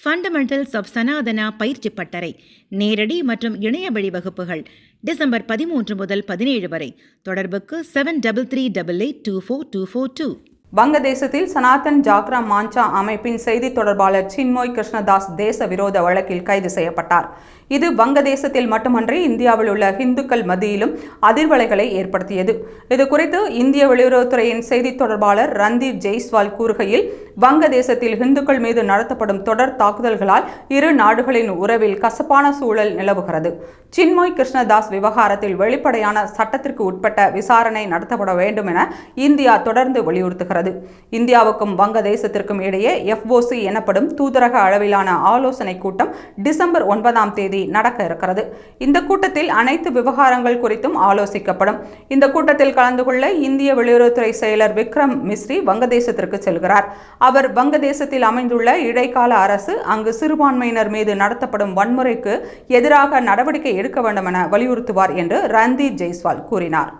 Fundamentals of Sanatana பயிற்சி பட்டறை நேரடி மற்றும் இணைய வழி வகுப்புகள் டிசம்பர் 13 முதல் 17 வரை. தொடர்புக்கு 7388824242. வங்கதேசத்தில் சனாதன் ஜாக்ரா மாஞ்சா அமைப்பின் செய்தி தொடர்பாளர் சின்மோய் கிருஷ்ணதாஸ் தேச விரோத வழக்கில் கைது செய்யப்பட்டார். இது வங்கதேசத்தில் மட்டுமன்றி இந்தியாவில் உள்ள இந்துக்கள் மத்தியிலும் அதிர்வலைகளை ஏற்படுத்தியது. இது குறித்து இந்திய வெளியுறவுத்துறையின் செய்தி தொடர்பாளர் ரந்தீப் ஜெய்ஸ்வால் கூறுகையில், வங்கதேசத்தில் இந்துக்கள் மீது நடத்தப்படும் தொடர் தாக்குதல்களால் இரு நாடுகளின் உறவில் கசப்பான சூழல் நிலவுகிறது. சின்மோய் கிருஷ்ணதாஸ் விவகாரத்தில் வெளிப்படையான சட்டத்திற்கு உட்பட்ட விசாரணை நடத்தப்பட வேண்டும் என இந்தியா தொடர்ந்து வலியுறுத்துகிறது. இந்தியாவுக்கும் வங்கதேசத்திற்கும் இடையே FOC எனப்படும் தூதரக அளவிலான ஆலோசனை கூட்டம் டிசம்பர் 9ஆம் தேதி நடக்க இருக்கிறது. இந்த கூட்டத்தில் அனைத்து விவகாரங்கள் குறித்தும் ஆலோசிக்கப்படும். இந்த கூட்டத்தில் கலந்து கொள்ள இந்திய வெளியுறவுத்துறை செயலர் விக்ரம் மிஸ்ரி வங்கதேசத்திற்கு செல்கிறார். அவர் வங்கதேசத்தில் அமைந்துள்ள இடைக்கால அரசு அங்கு சிறுபான்மையினர் மீது நடத்தப்படும் வன்முறைக்கு எதிராக நடவடிக்கை எடுக்க வேண்டும் என வலியுறுத்துவார் என்று ரந்தீப் ஜெய்ஸ்வால் கூறினார்.